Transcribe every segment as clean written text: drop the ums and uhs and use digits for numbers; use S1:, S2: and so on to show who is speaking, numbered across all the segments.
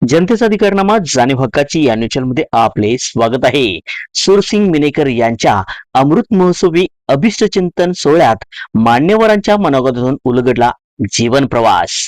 S1: जनतेचा अधिकारनामा जाणीव हक्काची या न्यूज आपले स्वागत आहे। सुरसिंग मिनेकर यांच्या अमृत महोत्सवी अभिष्ट चिंतन सोहळ्यात मान्यवरांच्या मनोगतातून उलगडला जीवन प्रवास।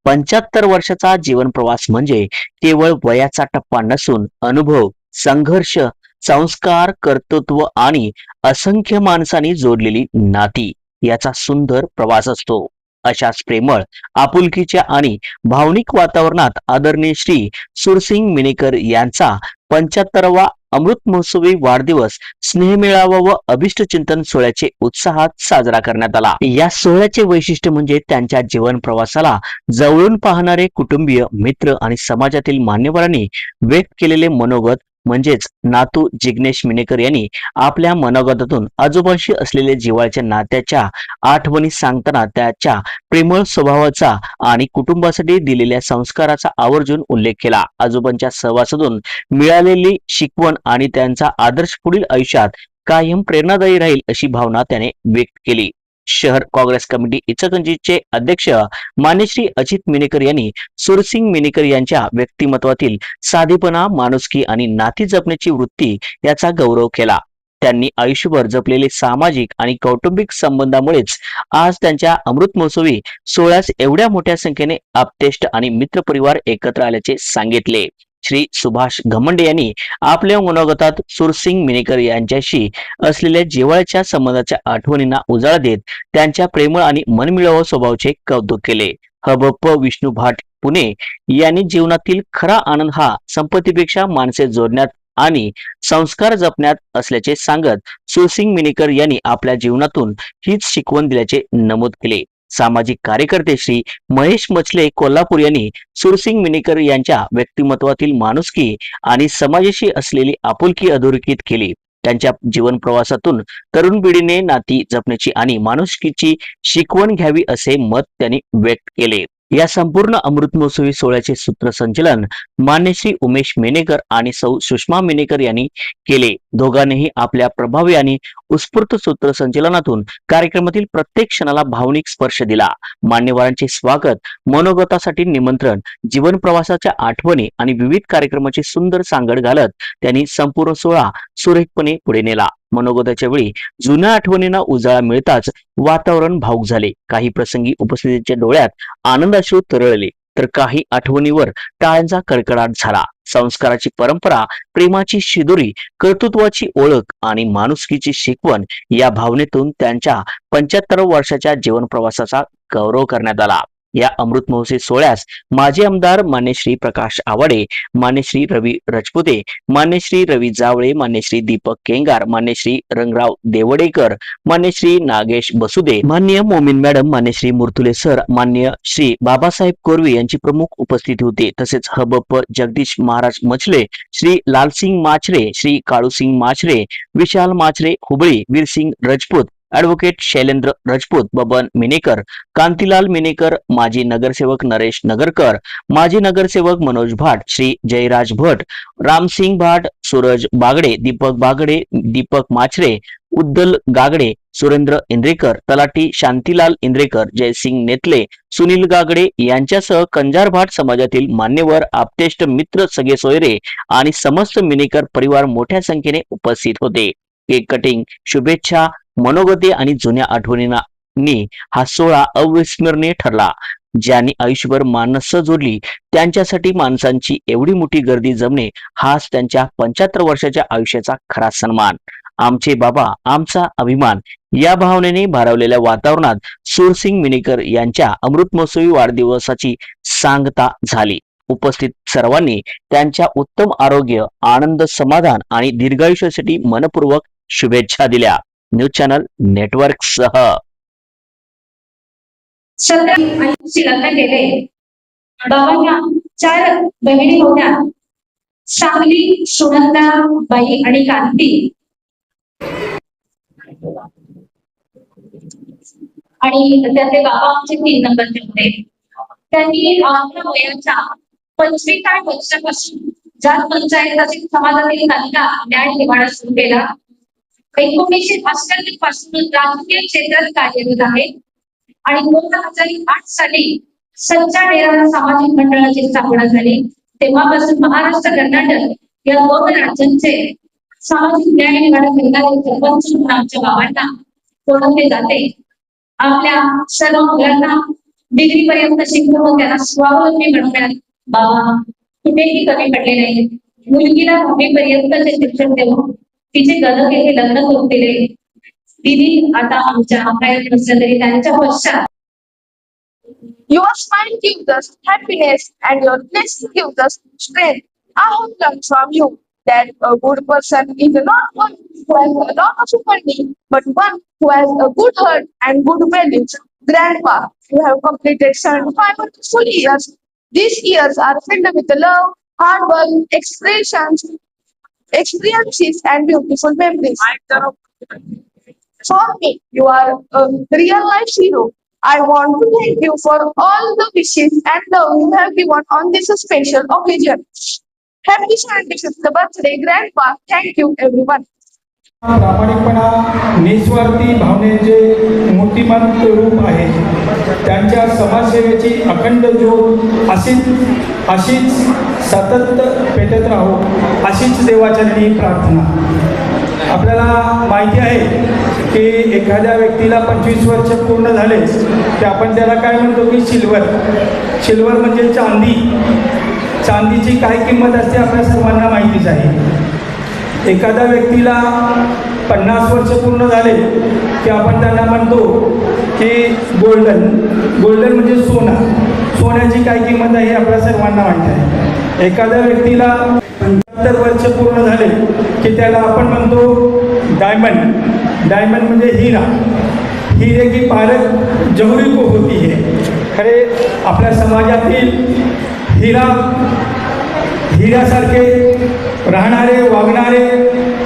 S1: 75 वर्षाचा जीवन प्रवास म्हणजे केवळ वयाचा टप्पा नसून अनुभव, संघर्ष, संस्कार, कर्तृत्व आणि असंख्य माणसांनी जोडलेली नाती याचा सुंदर प्रवास असतो। अशाच प्रेमळ, आपुलकीच्या आणि भावनिक वातावरणात आदरणीय श्री सुरसिंग मिनेकर यांचा 75वा अमृत महोत्सवी वाढदिवस स्नेहमेळावा व अभिष्ट चिंतन सोहळ्याचे उत्साहात साजरा करण्यात आला। या सोहळ्याचे वैशिष्ट्य म्हणजे त्यांच्या जीवन प्रवासाला जवळून पाहणारे कुटुंबीय, मित्र आणि समाजातील मान्यवरांनी व्यक्त केलेले मनोगत। म्हणजेच नातू जिग्नेश मिनेकर यांनी आपल्या मनोगतातून आजोबांशी असलेले जिव्हाळ्याच्या नात्याच्या आठवणी सांगताना त्याच्या प्रेमळ स्वभावाचा आणि कुटुंबासाठी दिलेल्या संस्काराचा आवर्जून उल्लेख केला। आजोबांच्या सहवासातून मिळालेली शिकवण आणि त्यांचा आदर्श पुढील आयुष्यात कायम प्रेरणादायी राहील अशी भावना त्याने व्यक्त केली। शहर काँग्रेस कमिटी इचलकरंजीचे अध्यक्ष मान्य श्री अजित मिनेकर यांनी सुरसिंग मिनेकर यांच्या व्यक्तिमत्वातील साधेपणा, माणुसकी आणि नाती जपण्याची वृत्ती याचा गौरव केला। त्यांनी आयुष्यभर जपलेले सामाजिक आणि कौटुंबिक संबंधामुळेच आज त्यांच्या अमृत महोत्सवी सोहळ्यास एवढ्या मोठ्या संख्येने आप्तेष्ट आणि मित्रपरिवार एकत्र आल्याचे सांगितले। श्री सुभाष घमंडे यांनी आपल्या मनोगतात सुरसिंग मिनेकर यांच्याशी असलेल्या जिव्हाळ्याच्या संबंधाच्या आठवणींना उजाळा देत त्यांच्या प्रेमळ आणि मनमिळावू स्वभावाचे कौतुक केले। हबप विष्णू भाट पुणे यांनी जीवनातील खरा आनंद हा संपत्तीपेक्षा माणसे जोडण्यात आणि संस्कार जपण्यात असल्याचे सांगत सुरसिंग मिनेकर यांनी आपल्या जीवनातून हीच शिकवण दिल्याचे नमूद केले। सामाजिक कार्यकर्ते श्री महेश मचले कोल्हापूर यांनी सुरसिंग मिनेकर यांच्या व्यक्तिमत्वातील माणुसकी आणि समाजाशी असलेली आपुलकी अधोरेखित केली। त्यांच्या जीवन प्रवासातून तरुण पिढीने नाती जपण्याची आणि माणुसकीची शिकवण घ्यावी असे मत त्यांनी व्यक्त केले। या संपूर्ण अमृत महोत्सवी सोहळ्याचे सूत्रसंचालन मान्य श्री उमेश मेनेकर आणि सौ सुषमा मेनेकर यांनी केले। दोघांनीही आपल्या प्रभावी आणि उत्स्फूर्त सूत्रसंचालनातून कार्यक्रमातील प्रत्येक क्षणाला भावनिक स्पर्श दिला। मान्यवरांचे स्वागत, मनोगतासाठी निमंत्रण, जीवन प्रवासाच्या आठवणी आणि विविध कार्यक्रमाची सुंदर सांगड घालत त्यांनी संपूर्ण सोहळा सुरेखपणे पुढे नेला। मनोगताच्या वेळी जुन्या आठवणींना उजाळा मिळताच वातावरण भावुक झाले। काही प्रसंगी उपस्थितींच्या डोळ्यात आनंदाश्रू तरळले, तर काही आठवणीवर टाळ्यांचा कडकडाट झाला। संस्काराची परंपरा, प्रेमाची शिदोरी, कर्तृत्वाची ओळख आणि माणुसकीची शिकवण या भावनेतून त्यांच्या 75 वर्षाच्या जीवन प्रवासाचा गौरव करण्यात आला। या अमृत महोत्सवी सोहळ्यास माजी आमदार मान्य श्री प्रकाश आवाडे, मान्य श्री रवी रजपुते, मान्य श्री रवी जावळे, मान्य श्री दीपक केंगार, मान्य श्री रंगराव देवडेकर, मान्य श्री नागेश बसुदे, मान्य मोमीन मॅडम, मान्य श्री मुरतुले सर, मान्य श्री बाबासाहेब कोरवी यांची प्रमुख उपस्थिती होती। तसेच हबप जगदीश महाराज मचले, श्री लालसिंग माचरे, श्री काळूसिंग माचरे, विशाल माचरे हुबळी, वीरसिंग रजपूत, ॲडव्होकेट शैलेंद्र रजपूत, बबन मिनेकर, कांतीलाल मिनेकर, माजी नगरसेवक नरेश नगरकर, माजी नगरसेवक मनोज भाट, श्री जयराज भट, रामसिंग भाट, सूरज बागडे, दीपक बागडे, दीपक माचरे, उद्दल गागडे, सुरेंद्र इंद्रेकर, तलाटी शांतीलाल इंद्रेकर, जयसिंग नेतले, सुनील गागडे यांच्यासह कंजार भाट समाजातील मान्यवर, आप्तेष्ट, मित्र, सगळे सोयरे आणि समस्त मिनेकर परिवार मोठ्या संख्येने उपस्थित होते। केक कटिंग, शुभेच्छा, मनोगते आणि जुन्या आठवणींनी हा सोहळा अविस्मरणीय ठरला। ज्यांनी आयुष्यभर माणसं जोडली त्यांच्यासाठी माणसांची एवढी मोठी गर्दी जमणे हाच त्यांच्या 75 वर्षाच्या आयुष्याचा खरा सन्मान। आमचे बाबा, आमचा अभिमान या भावनेने भारावलेल्या वातावरणात सुरसिंग मिनेकर यांच्या अमृत महोत्सवी वाढदिवसाची सांगता झाली। उपस्थित सर्वांनी त्यांच्या उत्तम आरोग्य, आनंद, समाधान आणि दीर्घायुष्यासाठी मनपूर्वक शुभेच्छा दिल्या। न्यूज चॅनल नेटवर्क सह
S2: 17 लग्न केले। बाबांना 4 बहिणी होत्या, सांगली, सुनंदा, बाई आणि कांती। आणि त्याचे बाबा आमचे 3 नंबरचे होते। त्यांनी आपल्या वयाच्या 25 वर्षापासून जात पंचायत समाजातील कालिका न्याय निवाडा सुरू केला। 1988 पासून राजकीय क्षेत्रात कार्यरत आहे आणि 2008 साली सच्चा डेरा सामाजिक मंडळाची स्थापना झाली। तेव्हापासून महाराष्ट्र कर्नाटक या दोन राज्यांचे सामाजिक न्याय निवाडा करणारे सरपंच म्हणून आमच्या बाबांना ओळखले जाते. आपल्या सर्व मुलांना डिग्री पर्यंत शिकवून व त्यांना स्वावलंबी बनवण्यात बाबा कुठेही कमी पडले नाही. मुलगीला 10वी पर्यंतचे शिक्षण देऊन तिचे गदक येथे लग्न करून दिले. दिदी आता आमच्या प्रयत्न नसले तरी त्यांच्या पश्चात
S3: Your smile gives us happiness and your blessing gives us strength. I have learned from you that a good person is not one who has a lot of money, but one who has a good heart and good values. Grandpa, you have completed 75 wonderful years. These years are filled with love, hard work, experiences, and beautiful memories. For me, you are a real life hero. I want to thank you for all the wishes and love you have given on this special occasion. Happy 75th birthday, Grandpa. Thank you, everyone.
S4: प्रामाणिकपणा निस्वार्थी भावनेचे मूर्तिमंत रूप आहे. त्यांच्या समाजसेवेची अखंड ज्योत अशीच सतत पेटत राहो अशीच देवाचरणी प्रार्थना. आपल्याला माहिती आहे की एखाद्या व्यक्तीला 25 वर्ष पूर्ण झाले की आपण त्याला काय म्हणतो की सिल्वर म्हणजे चांदी. चांदीची काय किंमत असते आपल्या सर्वांना माहितीच आहे. एखाद्या व्यक्तीला 50 वर्ष पूर्ण झाले की आपण त्यांना म्हणतो की गोल्डन म्हणजे सोन्याची काय किंमत आहे हे आपल्या सर्वांना माहीत आहे. एखाद्या व्यक्तीला 75 वर्ष पूर्ण झाले की त्याला आपण म्हणतो डायमंड म्हणजे हिरे की पारख जहुरी को होती है. खरे आपल्या समाजातील हिऱ्यासारखे राहणारे वागणारे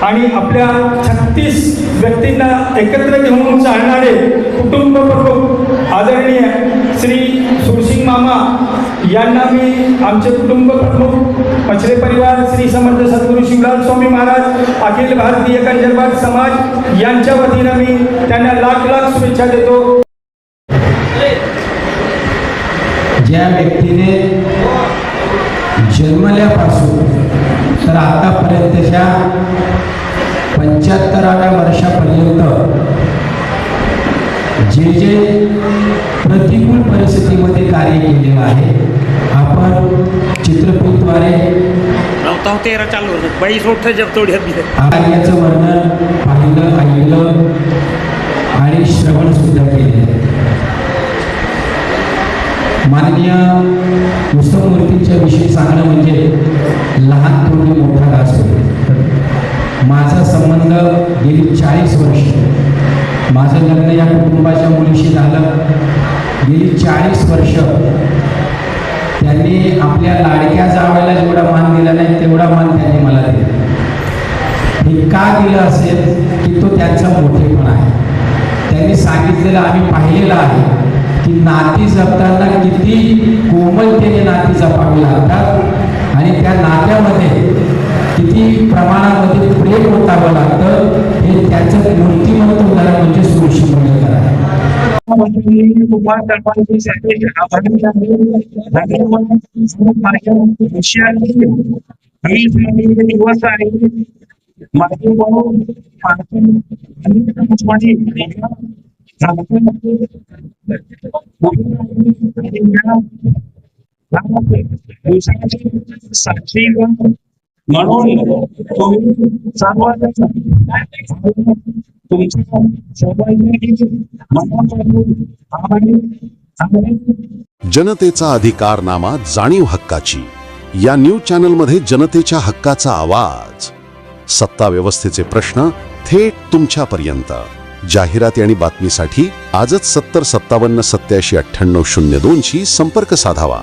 S4: आणि आपल्या 36 व्यक्तींना एकत्र घेऊन चालणारे कुटुंब प्रमुख आदरणीय श्री सुरसिंग मामा यांना मी आमचे कुटुंब प्रमुख मछले परिवार श्री समर्थ सद्गुरू शिवलाल स्वामी महाराज अखिल भारतीय कंजरवाद समाज यांच्या वतीनं मी त्यांना लाख शुभेच्छा देतो.
S5: ज्या व्यक्तीने जन्मल्यापासून तर आतापर्यंतच्या 75व्या वर्षापर्यंत जे प्रतिकूल परिस्थितीमध्ये कार्य केलेलं आहे. आपण चित्रपटद्वारे कार्याचं वर्णन पाहिलं ऐकलं आणि श्रवण सुद्धा केले. माननीय उत्सवमूर्तींच्या विषयी सांगणं म्हणजे लहान थोडी मोठा घास होतो. माझा संबंध गेली 40 वर्ष, माझं लग्न या कुटुंबाच्या मुलीशी झालं. गेली 40 वर्ष त्यांनी आपल्या लाडक्या जावयाला जेवढा मान दिला नाही तेवढा मान त्यांनी मला दिला. हे का दिलं असेल की तो त्यांचा मोठेपणा आहे. त्यांनी सांगितलेलं आम्ही पाहिलेलं आहे की नाती जपताना किती कोमलतेने नाती जपावी लागतात आणि त्या नात्यामध्ये किती प्रमाणामध्ये प्रेम ओतावं लागतं. हे त्याचं मूर्तिमंत उदाहरण म्हणजे सुरक्षित मंडळकर आहे.
S4: दिवस आहे माझे साक्षी म्हणून तुम्ही सर्वांना तुमच्या सर्वांनी
S6: जनतेचा अधिकारनामा जाणीव हक्काची या न्यूज चॅनलमध्ये जनतेच्या हक्काचा आवाज. सत्ता व्यवस्थेचे प्रश्न थेट तुमच्यापर्यंत. जाहिराती आणि बातमीसाठी आजच 70 57 87 98 02 शी संपर्क साधावा.